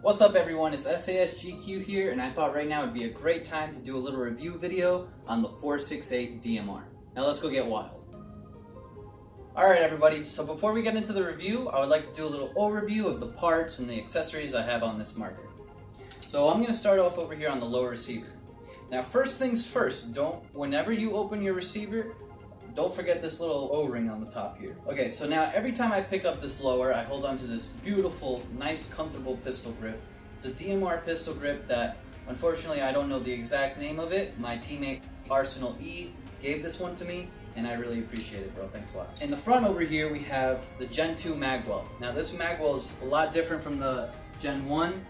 What's up everyone, it's SASGQ here, and I thought right now would be a great time to do a little review video on the 468 DMR. Now let's go get wild. Alright everybody, so before we get into the review, I would like to do a little overview of the parts and the accessories I have on this marker. So I'm going to start off over here on the lower receiver. Now first things first, whenever you open your receiver, don't forget this little O-ring on the top here. Okay, so now every time I pick up this lower, I hold onto this beautiful, nice, comfortable pistol grip. It's a DMR pistol grip that, unfortunately, I don't know the exact name of it. My teammate, Arsenal E, gave this one to me, and I really appreciate it, bro. Thanks a lot. In the front over here, we have the Gen 2 magwell. Now this magwell is a lot different from the Gen 1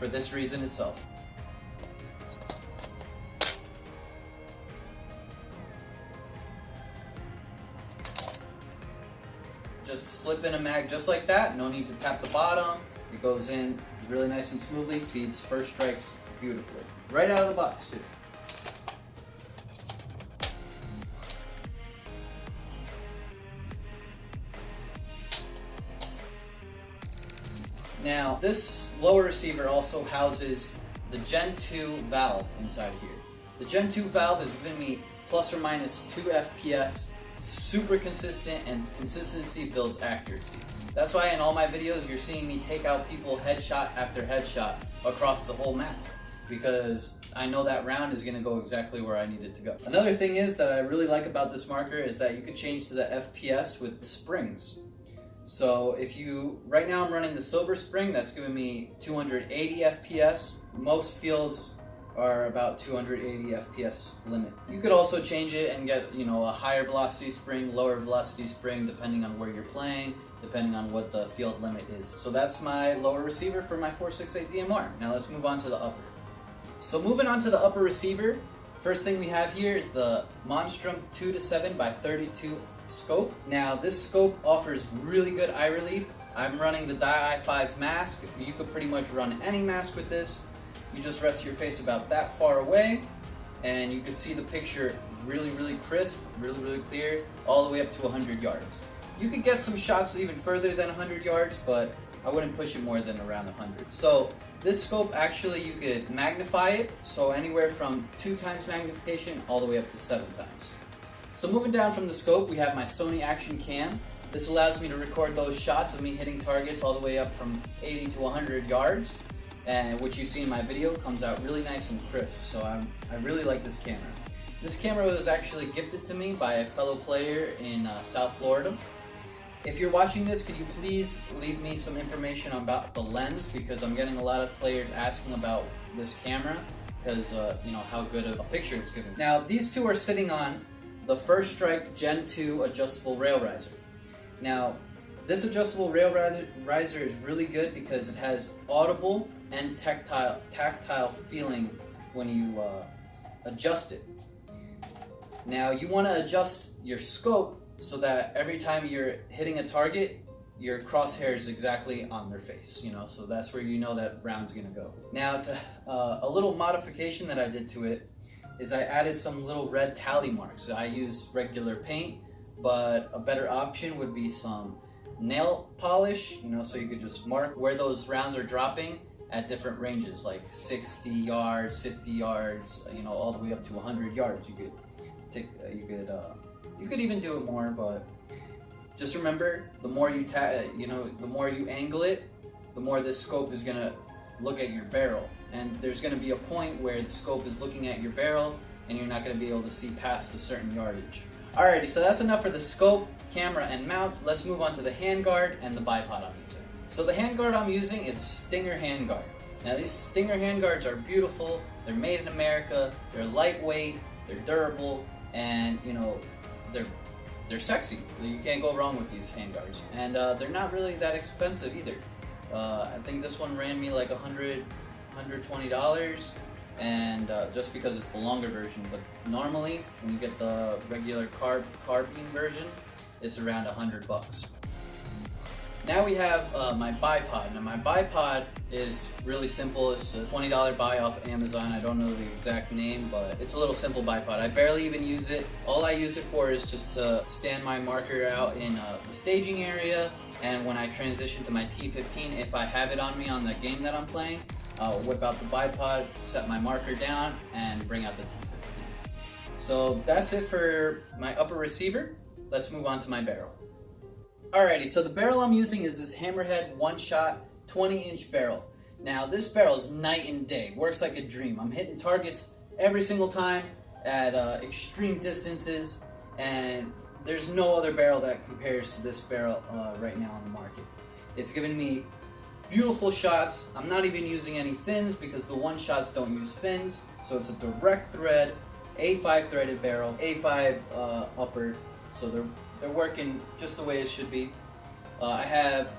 for this reason itself. Just slip in a mag just like that, no need to tap the bottom. It goes in really nice and smoothly, feeds first strikes beautifully. Right out of the box too. Now this lower receiver also houses the Gen 2 valve inside here. The Gen 2 valve has given me plus or minus 2 FPS. Super consistent, and consistency builds accuracy. That's why in all my videos you're seeing me take out people headshot after headshot across the whole map, because I know that round is going to go exactly where I need it to go. Another thing is that I really like about this marker is that you can change to the FPS with the springs. So right now I'm running the silver spring, that's giving me 280 FPS. Most fields are about 280 FPS limit. You could also change it and get, a higher velocity spring, lower velocity spring, depending on where you're playing, depending on what the field limit is. So that's my lower receiver for my 468 DMR. Now let's move on to the upper. So moving on to the upper receiver, first thing we have here is the Monstrum 2-7x32 scope. Now this scope offers really good eye relief. I'm running the Di-5's mask. You could pretty much run any mask with this. You just rest your face about that far away, and you can see the picture really, really crisp, really, really clear, all the way up to 100 yards. You could get some shots even further than 100 yards, but I wouldn't push it more than around 100. So this scope, actually, you could magnify it, so anywhere from 2 times magnification all the way up to 7 times. So moving down from the scope, we have my Sony Action Cam. This allows me to record those shots of me hitting targets all the way up from 80 to 100 yards. And what you see in my video comes out really nice and crisp, so I really like this camera. This camera was actually gifted to me by a fellow player in South Florida. If you're watching this, could you please leave me some information about the lens, because I'm getting a lot of players asking about this camera, because how good of a picture it's giving. Now these two are sitting on the First Strike Gen 2 adjustable rail riser. Now this adjustable rail riser is really good because it has audible and tactile feeling when you adjust it. Now you want to adjust your scope so that every time you're hitting a target, your crosshair is exactly on their face, so that's where you know that round's gonna go. Now a little modification that I did to it is I added some little red tally marks. I use regular paint, but a better option would be some nail polish, so you could just mark where those rounds are dropping at different ranges, like 60 yards, 50 yards, all the way up to 100 yards. You could even do it more, but just remember, the more you the more you angle it, the more this scope is gonna look at your barrel, and there's gonna be a point where the scope is looking at your barrel, and you're not gonna be able to see past a certain yardage. Alrighty, so that's enough for the scope, camera, and mount. Let's move on to the handguard and the bipod I'm using. So the handguard I'm using is a Stinger handguard. Now these Stinger handguards are beautiful, they're made in America, they're lightweight, they're durable, and they're sexy. You can't go wrong with these handguards. And they're not really that expensive either. I think this one ran me like $120, and just because it's the longer version, but normally when you get the regular carbine version, it's around $100. Now we have my bipod. Now my bipod is really simple. It's a $20 buy off Amazon. I don't know the exact name, but it's a little simple bipod. I barely even use it. All I use it for is just to stand my marker out in the staging area, and when I transition to my T15, if I have it on me on the game that I'm playing, I'll whip out the bipod, set my marker down, and bring out the T15. So that's it for my upper receiver. Let's move on to my barrel. Alrighty, so the barrel I'm using is this Hammerhead one-shot 20-inch barrel. Now this barrel is night and day, works like a dream. I'm hitting targets every single time at extreme distances, and there's no other barrel that compares to this barrel right now on the market. It's giving me beautiful shots. I'm not even using any fins because the one-shots don't use fins, so it's a direct thread, A5 threaded barrel, A5 upper, so they're working just the way it should be. I have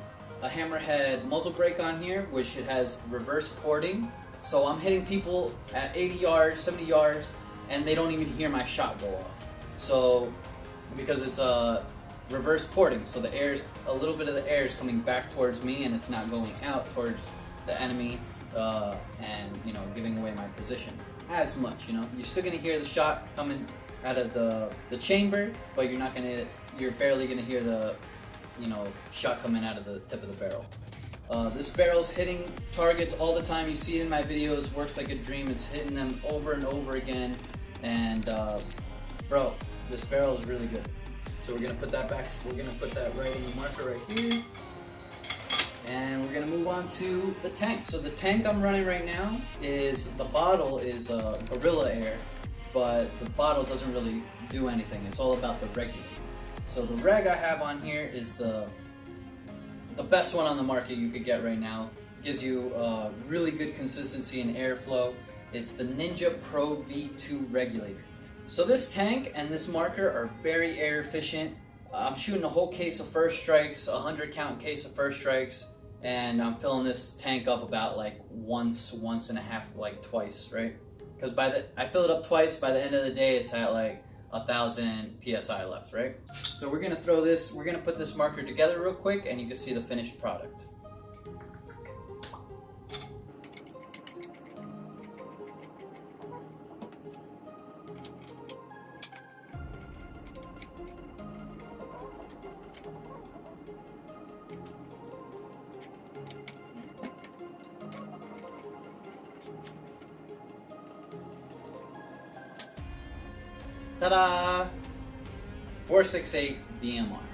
a Hammerhead muzzle brake on here, which it has reverse porting, so I'm hitting people at 80 yards, 70 yards, and they don't even hear my shot go off. So, because it's reverse porting, so the air's, a little bit of the air is coming back towards me and it's not going out towards the enemy and, you know, giving away my position as much, you know. You're still gonna hear the shot coming out of the chamber, but you're barely gonna hear the, you know, shot coming out of the tip of the barrel. This barrel's hitting targets all the time. You see it in my videos, works like a dream. It's hitting them over and over again, and bro, this barrel is really good. So we're gonna put that back. We're gonna put that right in the marker right here, and we're gonna move on to the tank. So the tank I'm running right now is, the bottle is Gorilla Air, but the bottle doesn't really do anything. It's all about the regulator. So the reg I have on here is the best one on the market you could get right now. It gives you really good consistency and airflow. It's the Ninja Pro V2 regulator. So this tank and this marker are very air efficient. I'm shooting a whole case of first strikes, 100 count case of first strikes, and I'm filling this tank up about like once and a half, like twice, right? Because I fill it up twice, by the end of the day it's at like 1,000 PSI left, right? So we're gonna put this marker together real quick and you can see the finished product. Ta-da! 468 DMR.